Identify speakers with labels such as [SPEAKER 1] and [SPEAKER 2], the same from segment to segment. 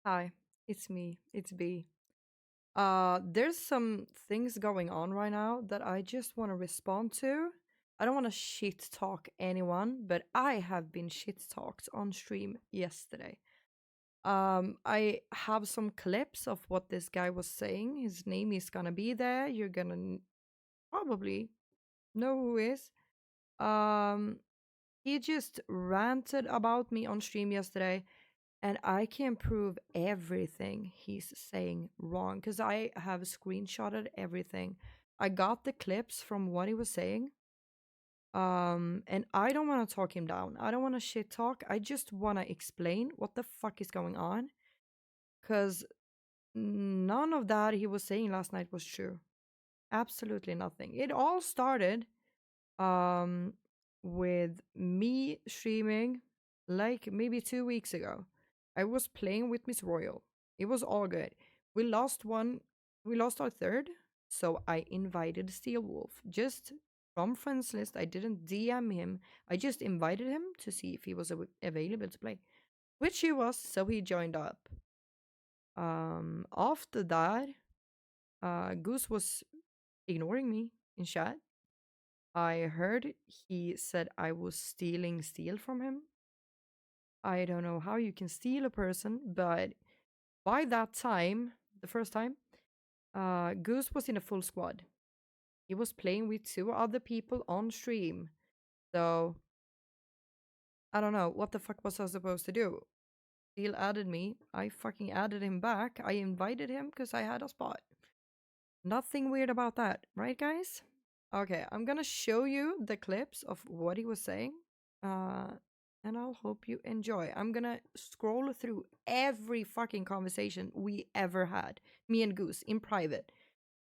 [SPEAKER 1] Hi, it's me. It's B. There's some things going on right now that I just want to respond to. I don't want to shit talk anyone, but I have been shit talked on stream yesterday. I have some clips of what this guy was saying. His name is gonna be there. You're gonna probably know who he is. Um, he just ranted about me on stream yesterday, and I can prove everything he's saying wrong because I have screenshotted everything. I got the clips from what he was saying. And I don't want to talk him down. I don't want to shit talk. I just want to explain what the fuck is going on because none of that he was saying last night was true. Absolutely nothing. It all started um with me streaming like maybe 2 weeks ago. I was playing with Miss Royal. It was all good. We lost one, we lost our third, so I invited Steel Wolf just from friends list. I didn't DM him. I just invited him to see if he was available to play, which he was, so he joined up. After that, Goose was ignoring me in chat. I heard he said I was stealing steel from him. I don't know how you can steal a person, but by that time, the first time, Goose was in a full squad. He was playing with two other people on stream. So I don't know what the fuck was I supposed to do. Steel added me. I fucking added him back. I invited him because I had a spot. Nothing weird about that, right, guys? Okay, I'm gonna show you the clips of what he was saying. Uh, and I'll hope you enjoy. I'm gonna scroll through every fucking conversation we ever had, me and Goose, in private.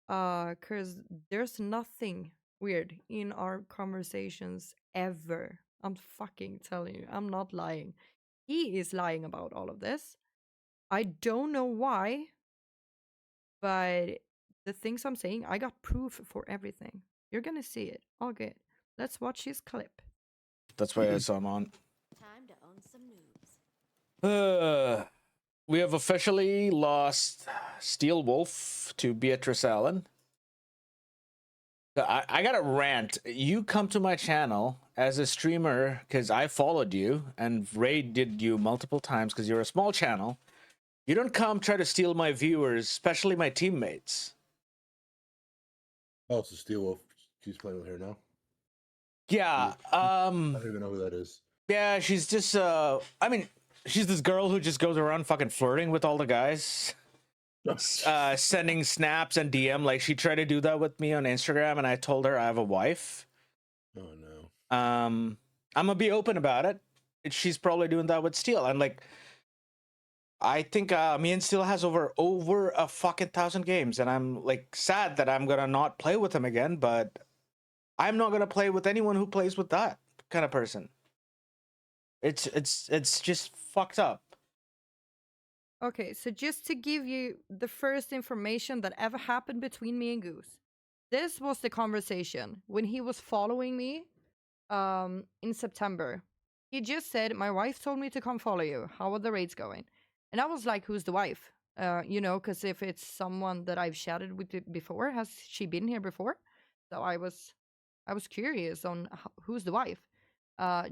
[SPEAKER 1] Cause there's nothing weird in our conversations ever. I'm fucking telling you, I'm not lying. He is lying about all of this. I don't know why, but the things I'm saying, I got proof for everything. You're gonna see it. All good. Let's watch his clip.
[SPEAKER 2] That's why I saw him on.
[SPEAKER 3] Time to own some noobs.
[SPEAKER 2] We have officially lost Steel Wolf to Beatrice Allen. I got a rant. You come to my channel as a streamer because I followed you and raided you multiple times because you're a small channel. You don't come try to steal my viewers, especially my teammates.
[SPEAKER 4] Oh, so Steel Wolf, she's playing with her now.
[SPEAKER 2] Yeah.
[SPEAKER 4] I don't even know who that is.
[SPEAKER 2] Yeah, she's just I mean, she's this girl who just goes around fucking flirting with all the guys. Sending snaps and DM. Like, she tried to do that with me on Instagram, and I told her I have a wife.
[SPEAKER 4] Oh no.
[SPEAKER 2] I'm gonna be open about it. She's probably doing that with Steel, and like, I think me and Steel has over a fucking 1,000 games, and I'm like sad that I'm gonna not play with him again. But I'm not gonna play with anyone who plays with that kind of person. It's just fucked up.
[SPEAKER 1] Okay, so just to give you the first information that ever happened between me and Goose. This was the conversation when he was following me in September. He just said, "My wife told me to come follow you. How are the raids going?" And I was like, "Who's the wife?" Because if it's someone that I've chatted with before, has she been here before? So I was curious on who's the wife,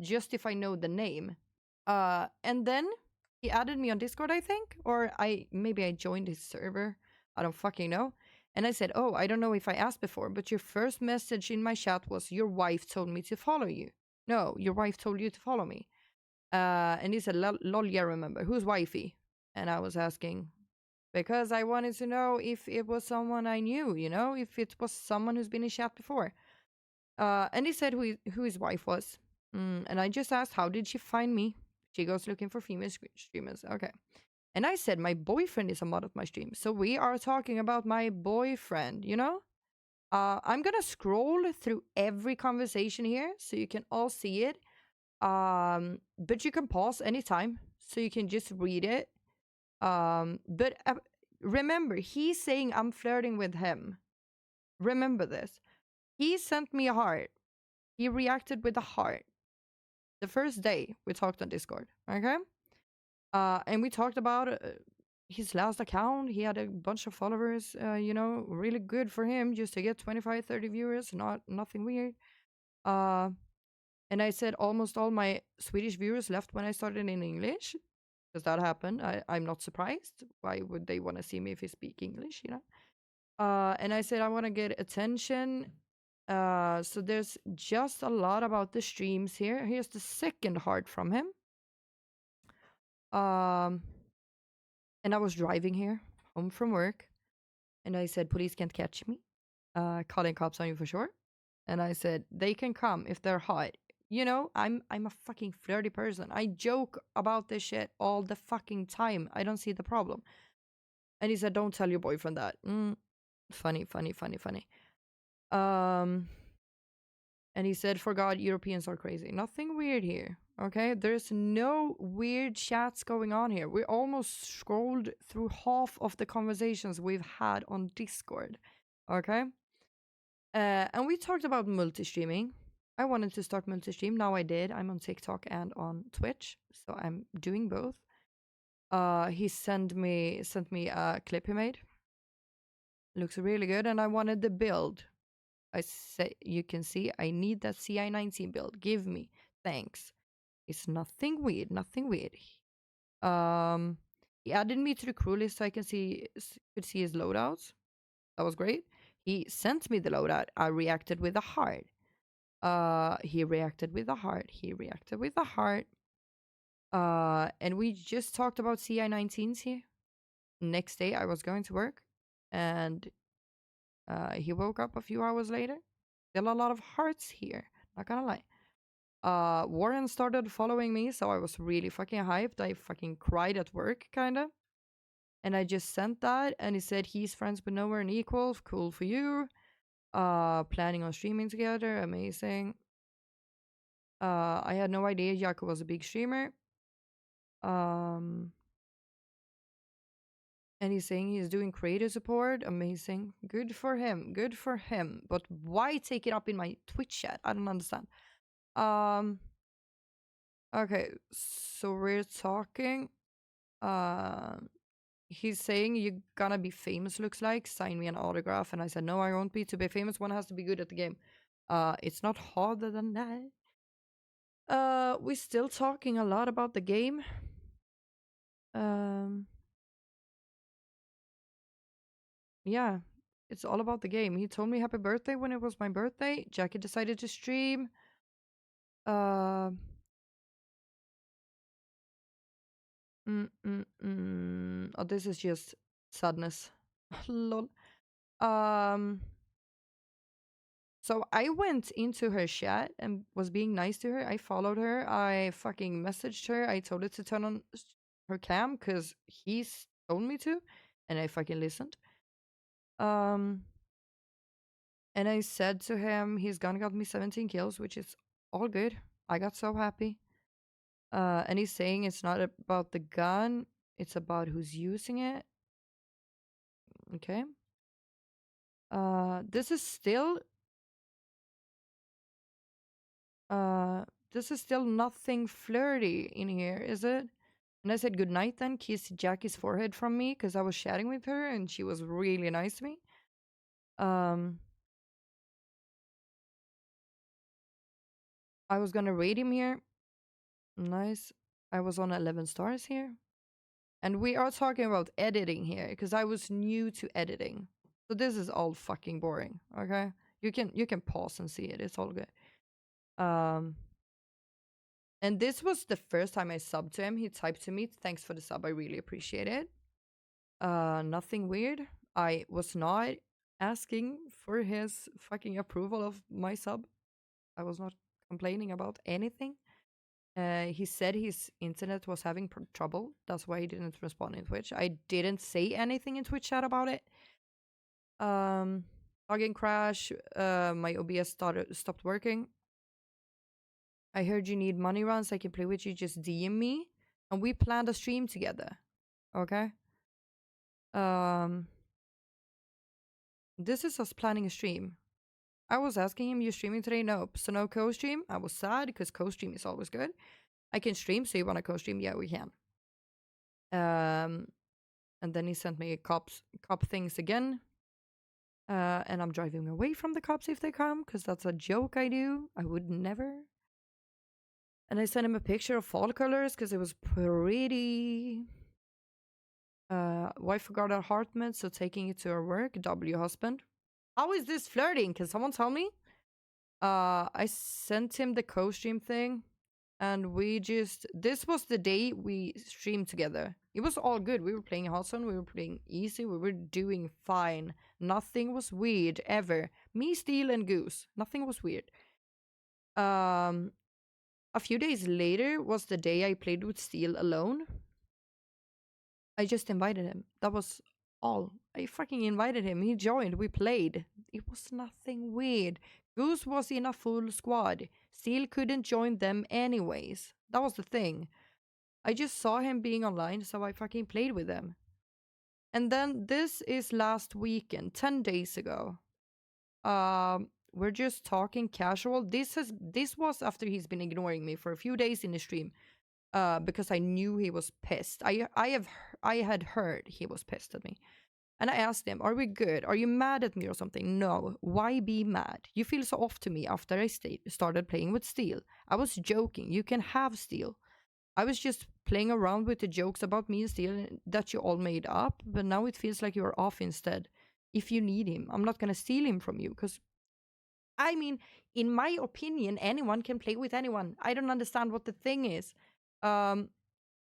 [SPEAKER 1] just if I know the name. And then he added me on Discord, I think, or maybe I joined his server. I don't fucking know. And I said, "Oh, I don't know if I asked before, but your first message in my chat was your wife told me to follow you. No, your wife told you to follow me." And he said, "Lol, yeah, remember who's wifey?" And I was asking because I wanted to know if it was someone I knew, if it was someone who's been in chat before. And he said who his wife was. And I just asked, how did she find me? She goes looking for female streamers. Okay. And I said, my boyfriend is a mod of my stream. So we are talking about my boyfriend, I'm going to scroll through every conversation here so you can all see it. But you can pause anytime so you can just read it. But remember, he's saying I'm flirting with him. Remember this. He sent me a heart. He reacted with a heart the first day we talked on Discord. Okay. And we talked about his last account, he had a bunch of followers, you know, really good for him just to get 25, 30 viewers, nothing weird. And I said almost all my Swedish viewers left when I started in English, because that happened. I'm not surprised. Why would they want to see me if I speak English, you know? And I said I want to get attention. So there's just a lot about the streams here. Here's the second heart from him. And I was driving here home from work, and I said police can't catch me. Calling cops on you for sure. And I said they can come if they're hot. You know, I'm a fucking flirty person. I joke about this shit all the fucking time. I don't see the problem. And he said, "Don't tell your boyfriend that." Funny. And he said, "For God, Europeans are crazy. Nothing weird here. Okay, there's no weird chats going on here. We almost scrolled through half of the conversations we've had on Discord. Okay, and we talked about multi-streaming. I wanted to start multi-stream. Now I did. I'm on TikTok and on Twitch, so I'm doing both. He sent me a clip he made. Looks really good, and I wanted the build. I say you can see I need that CI19 build. Give me, thanks. It's nothing weird. He added me to the crew list so I could see his loadouts. That was great. He sent me the loadout. I reacted with a heart. He reacted with a heart. And we just talked about CI19s here. Next day I was going to work, and he woke up a few hours later. Still a lot of hearts here, not gonna lie. Warren started following me, so I was really fucking hyped. I fucking cried at work, kinda. And I just sent that, and he said he's friends with Nowhere and Equal. Cool for you. Planning on streaming together. Amazing. I had no idea Jaco was a big streamer. And he's saying he's doing creator support. Amazing. Good for him. But why take it up in my Twitch chat? I don't understand. Okay, so we're talking. He's saying you're gonna be famous, looks like. Sign me an autograph. And I said, no, I won't be. To be famous, one has to be good at the game. It's not harder than that. We're still talking a lot about the game. Yeah, it's all about the game. He told me happy birthday when it was my birthday. Jackie decided to stream. Oh, this is just sadness. Lol. So I went into her chat and was being nice to her. I followed her. I fucking messaged her. I told her to turn on her cam because he's told me to, and I fucking listened. And I said to him, his gun got me 17 kills, which is all good. I got so happy. And he's saying it's not about the gun, it's about who's using it. Okay. This is still nothing flirty in here, is it? And I said goodnight then, kissed Jackie's forehead from me because I was chatting with her and she was really nice to me. I was gonna rate him here. Nice. I was on 11 stars here. And we are talking about editing here because I was new to editing. So this is all fucking boring, okay? You can pause and see it. It's all good. And this was the first time I subbed to him. He typed to me, "Thanks for the sub. I really appreciate it." Nothing weird. I was not asking for his fucking approval of my sub. I was not complaining about anything. He said his internet was having trouble. That's why he didn't respond in Twitch. I didn't say anything in Twitch chat about it. Login crash. My OBS stopped working. I heard you need money runs. I can play with you. Just DM me. And we planned a stream together. Okay? This is us planning a stream. I was asking him, you streaming today? Nope. So no co-stream. I was sad because co-stream is always good. I can stream, so you want to co-stream? Yeah, we can. And then he sent me cop things again. And I'm driving away from the cops if they come, because that's a joke I do. I would never. And I sent him a picture of fall colors because it was pretty. Wife forgot her heart med, so taking it to her work. W husband. How is this flirting? Can someone tell me? I sent him the co-stream thing, and this was the day we streamed together. It was all good. We were playing Hearthstone, we were playing easy, we were doing fine. Nothing was weird ever. Me, Steel, and Goose. Nothing was weird. A few days later was the day I played with Steel alone. I just invited him. That was all. I fucking invited him. He joined. We played. It was nothing weird. Goose was in a full squad. Steel couldn't join them anyways. That was the thing. I just saw him being online, so I fucking played with him. And then this is last weekend, 10 days ago. We're just talking casual. This was after he's been ignoring me for a few days in the stream. Because I knew he was pissed. I had heard he was pissed at me. And I asked him, "Are we good? Are you mad at me or something?" "No. Why be mad? You feel so off to me after I started playing with Steel. I was joking. You can have Steel. I was just playing around with the jokes about me and Steel that you all made up, but now it feels like you're off instead. If you need him, I'm not gonna steal him from you, because I mean, in my opinion, anyone can play with anyone. I don't understand what the thing is.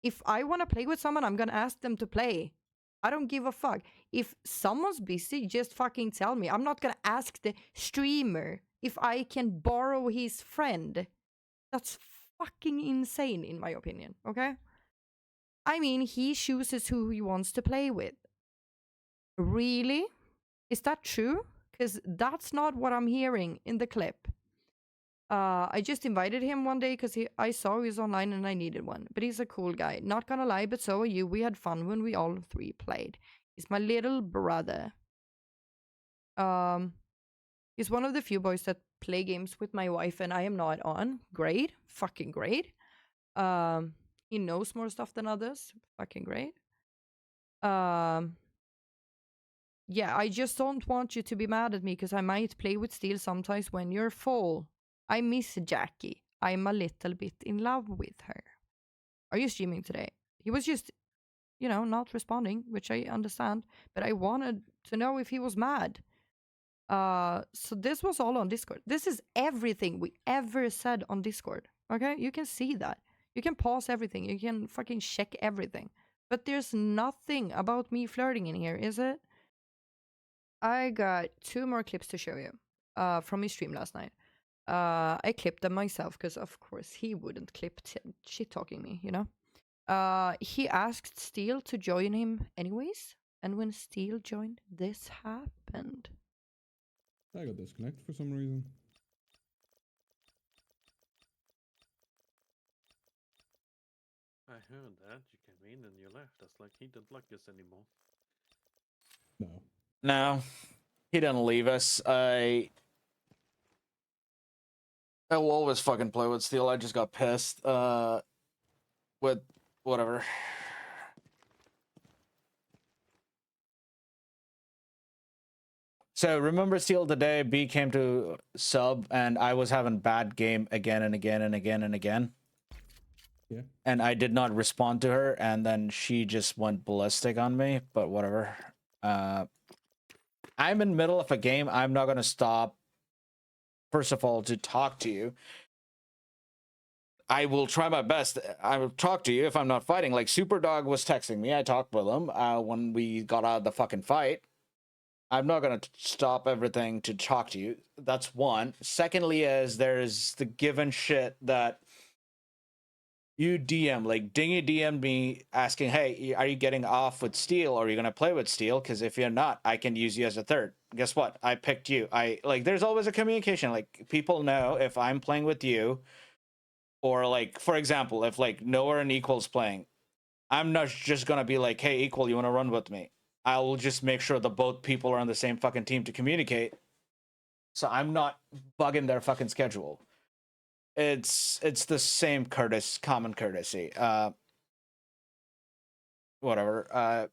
[SPEAKER 1] If I want to play with someone, I'm gonna ask them to play. I don't give a fuck. If someone's busy, just fucking tell me. I'm not gonna ask the streamer if I can borrow his friend. That's fucking insane, in my opinion, okay? I mean, he chooses who he wants to play with. Really? Is that true? Because that's not what I'm hearing in the clip. I just invited him one day because I saw he was online and I needed one. But he's a cool guy. Not gonna lie, but so are you. We had fun when we all three played. He's my little brother. He's one of the few boys that play games with my wife and I am not on. Great. Fucking great. He knows more stuff than others. Fucking great. Yeah, I just don't want you to be mad at me because I might play with Steel sometimes when you're full. I miss Jackie. I'm a little bit in love with her. Are you streaming today? He was just, not responding, which I understand, but I wanted to know if he was mad. So this was all on Discord. This is everything we ever said on Discord. Okay? You can see that. You can pause everything. You can fucking check everything. But there's nothing about me flirting in here, is it? I got 2 more clips to show you from his stream last night. I clipped them myself because, of course, he wouldn't clip shit talking me, He asked Steel to join him anyways, and when Steel joined, this happened.
[SPEAKER 5] I got disconnected for some reason.
[SPEAKER 6] I heard that. You came in and you left. That's like he didn't like us anymore.
[SPEAKER 5] No.
[SPEAKER 2] No, he didn't leave us. I will always fucking play with Steel. I just got pissed. With whatever. So remember Steel the day B came to sub and I was having bad game again and again and again and again.
[SPEAKER 5] Yeah.
[SPEAKER 2] And I did not respond to her, and then she just went ballistic on me, but whatever. I'm in the middle of a game. I'm not gonna stop, first of all, to talk to you. I will try my best. I will talk to you if I'm not fighting. Like Superdog was texting me. I talked with him when we got out of the fucking fight. I'm not gonna stop everything to talk to you. That's one. Secondly, is there's the given shit that you DM, like Dingy DM'd me asking, "Hey, are you getting off with Steel, or are you gonna play with Steel? Because if you're not, I can use you as a third." Guess what? I picked you. There's always a communication. Like people know if I'm playing with you, or like for example, if like Noah and Equal's playing, I'm not just gonna be like, "Hey, Equal, you want to run with me?" I will just make sure that both people are on the same fucking team to communicate. So I'm not bugging their fucking schedule. It's the same common courtesy. Whatever.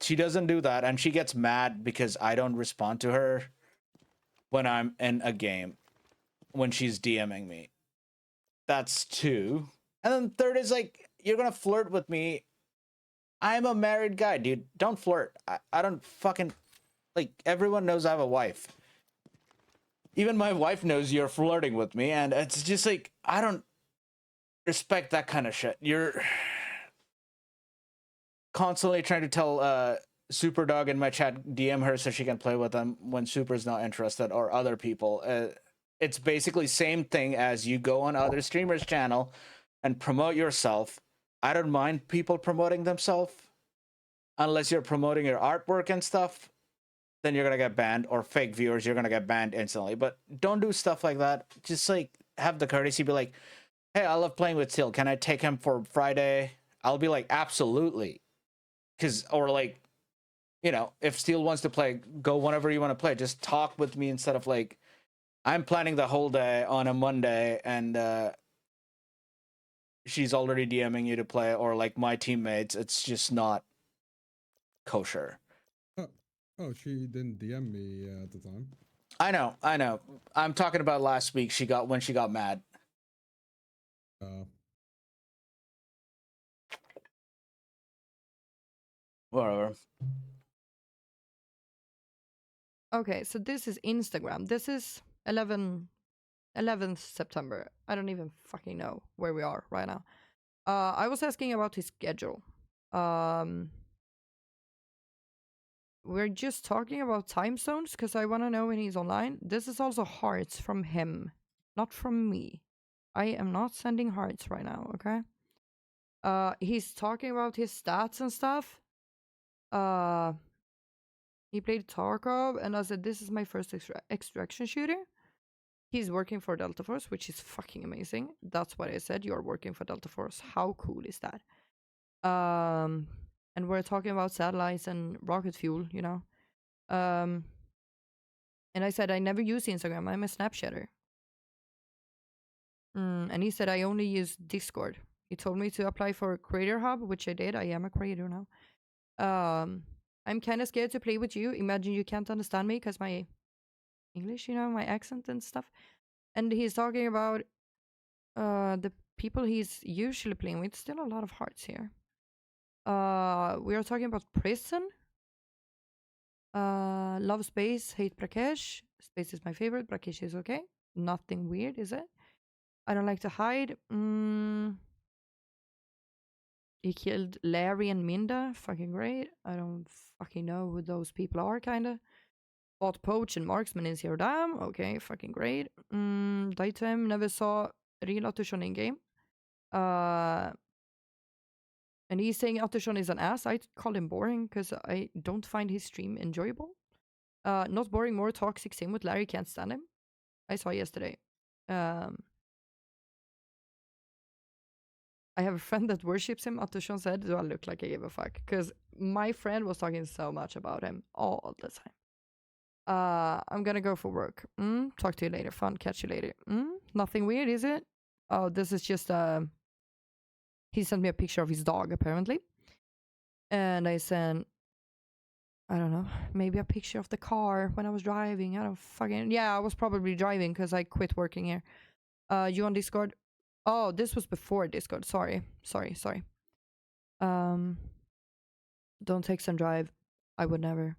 [SPEAKER 2] she doesn't do that, and she gets mad because I don't respond to her when I'm in a game, when she's DMing me. That's two. And then third is like, you're gonna flirt with me. I'm a married guy, dude. Don't flirt. I don't fucking, like, everyone knows I have a wife. Even my wife knows you're flirting with me, and it's just like, I don't respect that kind of shit. You're constantly trying to tell Superdog in my chat, DM her so she can play with them when Super's not interested, or other people. It's basically same thing as you go on other streamers' channel and promote yourself. I don't mind people promoting themselves, unless you're promoting your artwork and stuff. Then you're gonna get banned, or fake viewers, you're gonna get banned instantly. But don't do stuff like that. Just like have the courtesy, be like, hey, I love playing with Steel. Can I take him for Friday? I'll be like, absolutely. Or like, you know, if Steel wants to play, go whenever you want to play. Just talk with me instead of like, I'm planning the whole day on a Monday and she's already DMing you to play, or like my teammates. It's just not kosher.
[SPEAKER 5] Oh, she didn't DM me at the time.
[SPEAKER 2] I know. I'm talking about last week. When she got mad. Whatever.
[SPEAKER 1] Okay, so this is Instagram. This is 11th September. I don't even fucking know where we are right now. I was asking about his schedule. We're just talking about time zones because I want to know when he's online. This is also hearts from him, not from me. I am not sending hearts right now, okay? He's talking about his stats and stuff. He played Tarkov, and I said, this is my first extraction shooter. He's working for Delta Force, which is fucking amazing. That's what I said. You're working for Delta Force. How cool is that? And we're talking about satellites and rocket fuel, you know. And I said, I never use Instagram. I'm a Snapchatter. And he said, I only use Discord. He told me to apply for a Creator Hub, which I did. I am a creator now. I'm kind of scared to play with you. Imagine you can't understand me because my English, you know, my accent and stuff. And he's talking about the people he's usually playing with. Still a lot of hearts here. We are talking about prison. Love Space, hate Brakesh. Space is my favorite. Brakesh is okay. Nothing weird, is it? I don't like to hide. He killed Larry and Minda. Fucking great. I don't fucking know who those people are, kinda. Fought Poach and Marksman in Zero Dam. Okay, fucking great. Daytime never saw real Attushon in game. And he's saying Attushon is an ass. I call him boring because I don't find his stream enjoyable. Not boring, more toxic. Same with Larry, can't stand him. I saw yesterday. I have a friend that worships him. Attushon said, do I look like I give a fuck? Because my friend was talking so much about him all the time. I'm gonna go for work. Talk to you later. Fun. Catch you later. Nothing weird, is it? Oh, this is just he sent me a picture of his dog, apparently. And I sent, I don't know, maybe a picture of the car when I was driving. I don't fucking, yeah, I was probably driving because I quit working here. You on Discord? Oh, this was before Discord. Sorry. Don't text and drive. I would never.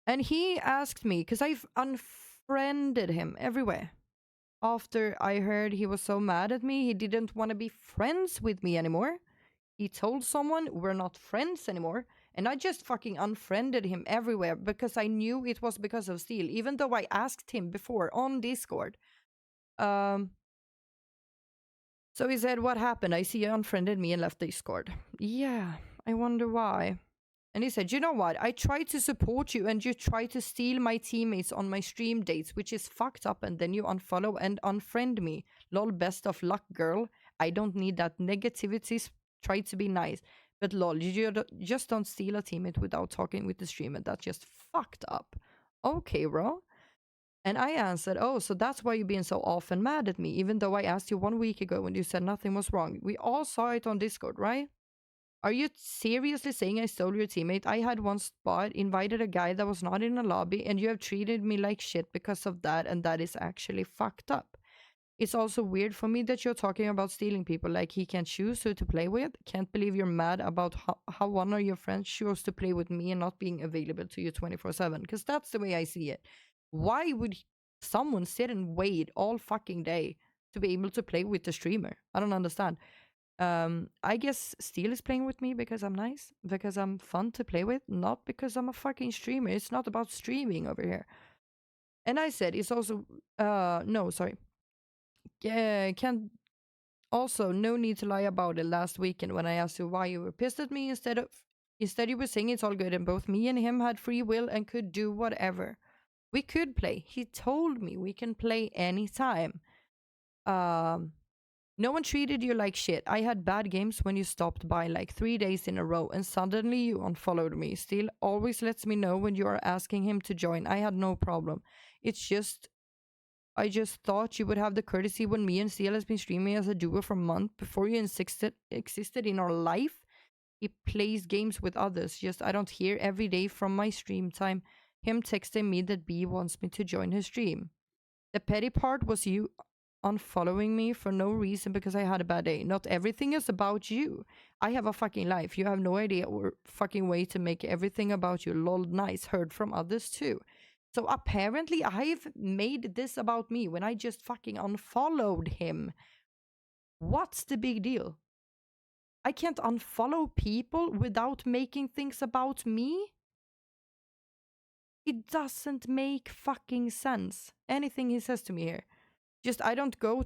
[SPEAKER 1] And he asked me, because I've unfriended him everywhere. After I heard he was so mad at me, he didn't want to be friends with me anymore. He told someone we're not friends anymore. And I just fucking unfriended him everywhere because I knew it was because of Steel, even though I asked him before on Discord. So he said, what happened? I see you unfriended me and left Discord. Yeah, I wonder why. And he said, you know what? I tried to support you and you tried to steal my teammates on my stream dates, which is fucked up, and then you unfollow and unfriend me. Lol, best of luck, girl. I don't need that negativity. Try to be nice. But lol, you just don't steal a teammate without talking with the streamer. That's just fucked up. Okay, bro. And I answered, oh, so that's why you're being so often mad at me, even though I asked you 1 week ago when you said nothing was wrong. We all saw it on Discord, right? Are you seriously saying I stole your teammate? I had one spot, invited a guy that was not in a lobby, and you have treated me like shit because of that, and that is actually fucked up. It's also weird for me that you're talking about stealing people, like he can't choose who to play with. Can't believe you're mad about how one of your friends chose to play with me and not being available to you 24/7, because that's the way I see it. Why would someone sit and wait all fucking day to be able to play with the streamer? I don't understand. I guess Steel is playing with me because I'm nice, because I'm fun to play with, not because I'm a fucking streamer. It's not about streaming over here. And I said it's also no, sorry. Yeah, can also no need to lie about it last weekend when I asked you why you were pissed at me instead you were saying it's all good and both me and him had free will and could do whatever. We could play. He told me we can play anytime. No one treated you like shit. I had bad games when you stopped by like 3 days in a row and suddenly you unfollowed me. Still always lets me know when you are asking him to join. I had no problem. I just thought you would have the courtesy when me and Steel has been streaming as a duo for a month before you existed in our life. He plays games with others. Just I don't hear every day from my stream time him texting me that B wants me to join his stream. The petty part was you unfollowing me for no reason because I had a bad day. Not everything is about you. I have a fucking life. You have no idea or fucking way to make everything about you. Lol, nice. Heard from others too. So apparently I've made this about me when I just fucking unfollowed him. What's the big deal? I can't unfollow people without making things about me? It doesn't make fucking sense. Anything he says to me here. Just I don't go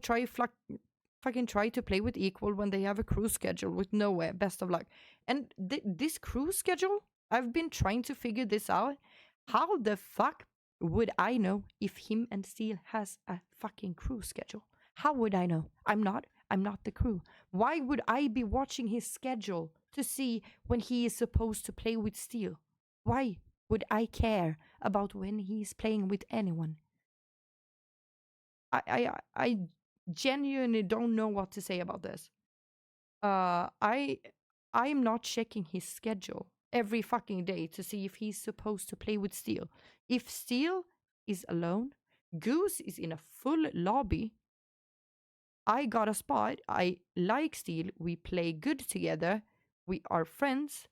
[SPEAKER 1] fucking try to play with equal when they have a crew schedule with nowhere. Best of luck. And this crew schedule, I've been trying to figure this out. How the fuck would I know if him and Steel has a fucking crew schedule? How would I know? I'm not the crew. Why would I be watching his schedule to see when he is supposed to play with Steel? Why would I care about when he's playing with anyone? I genuinely don't know what to say about this. I'm not checking his schedule every fucking day to see if he's supposed to play with Steel. If Steel is alone, Goose is in a full lobby. I got a spot. I like Steel. We play good together. We are friends.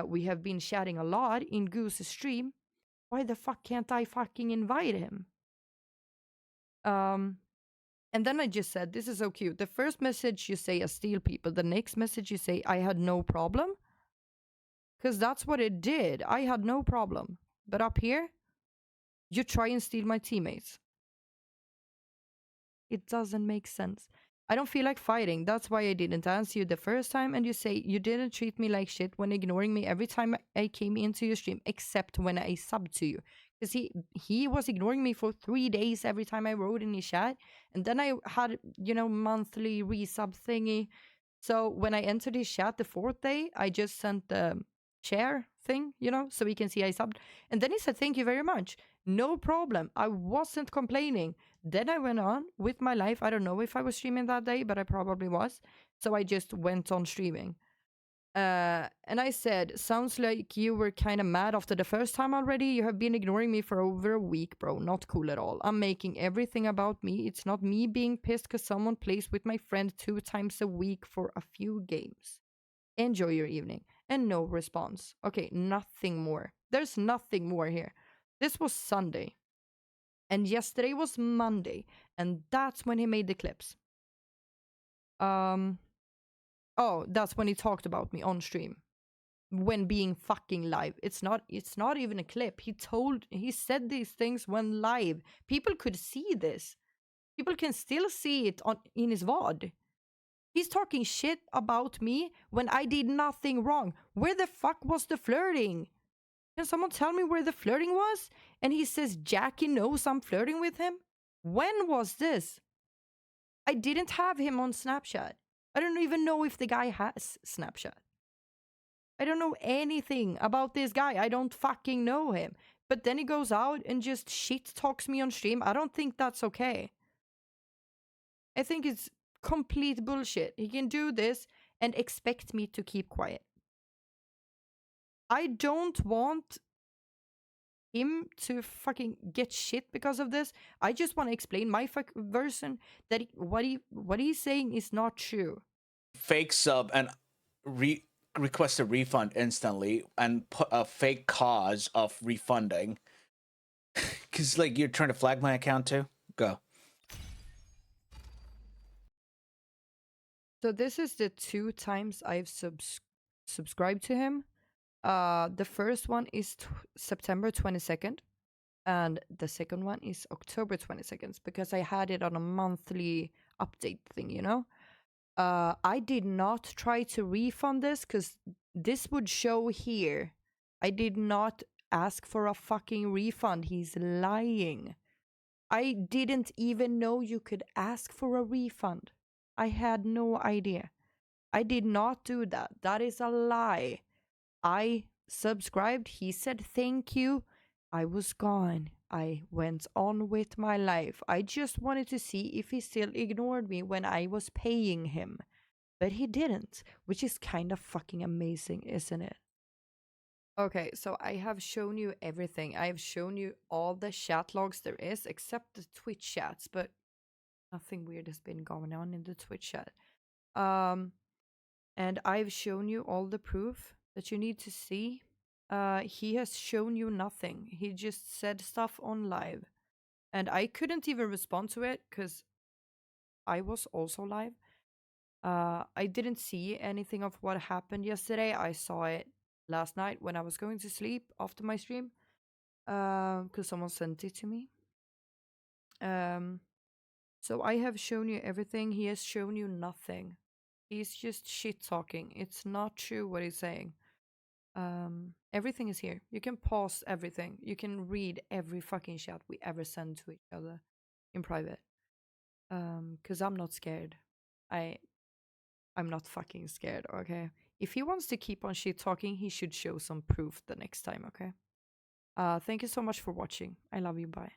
[SPEAKER 1] We have been chatting a lot in Goose's stream. Why the fuck can't I fucking invite him? And then I just said, this is so cute. The first message you say, I steal people. The next message you say, I had no problem. Because that's what it did. I had no problem. But up here, you try and steal my teammates. It doesn't make sense. I don't feel like fighting. That's why I didn't answer you the first time. And you say you didn't treat me like shit when ignoring me every time I came into your stream, except when I subbed to you. Because he was ignoring me for 3 days every time I wrote in his chat. And then I had, monthly resub thingy. So when I entered his chat the 4th day, I just sent the share thing, so he can see I subbed. And then he said, thank you very much. No problem. I wasn't complaining. Then I went on with my life. I don't know if I was streaming that day, but I probably was. So I just went on streaming. And I said, sounds like you were kind of mad after the first time already. You have been ignoring me for over a week, bro. Not cool at all. I'm making everything about me. It's not me being pissed because someone plays with my friend 2 times a week for a few games. Enjoy your evening. And no response. Okay, nothing more. There's nothing more here. This was Sunday. And yesterday was Monday. And that's when he made the clips. Oh, that's when he talked about me on stream. When being fucking live. It's not even a clip. He said these things when live. People could see this. People can still see it in his VOD. He's talking shit about me when I did nothing wrong. Where the fuck was the flirting? Can someone tell me where the flirting was? And he says Jackie knows I'm flirting with him? When was this? I didn't have him on Snapchat. I don't even know if the guy has Snapchat. I don't know anything about this guy. I don't fucking know him. But then he goes out and just shit talks me on stream. I don't think that's okay. I think it's complete bullshit. He can do this and expect me to keep quiet. I don't want him to fucking get shit because of this. I just want to explain my version that what he's saying is not true.
[SPEAKER 2] Fake sub and request a refund instantly and put a fake cause of refunding. Because, like, you're trying to flag my account too? Go.
[SPEAKER 1] So this is the 2 times I've subscribed to him. The first one is September 22nd, and the second one is October 22nd, because I had it on a monthly update thing, you know? I did not try to refund this because this would show here. I did not ask for a fucking refund. He's lying. I didn't even know you could ask for a refund. I had no idea. I did not do that. That is a lie. I subscribed. He said thank you. I was gone. I went on with my life. I just wanted to see if he still ignored me when I was paying him. But he didn't, which is kind of fucking amazing, isn't it? Okay, so I have shown you everything. I have shown you all the chat logs there is, except the Twitch chats, but nothing weird has been going on in the Twitch chat. And I've shown you all the proof that you need to see. He has shown you nothing. He just said stuff on live. And I couldn't even respond to it because I was also live. I didn't see anything of what happened yesterday. I saw it last night when I was going to sleep after my stream. Because someone sent it to me. So I have shown you everything. He has shown you nothing. He's just shit talking. It's not true what he's saying. Everything is here. You can pause everything. You can read every fucking chat we ever send to each other in private. Because I'm not scared. I'm not fucking scared, okay? If he wants to keep on shit talking, he should show some proof the next time, okay? Thank you so much for watching. I love you. Bye.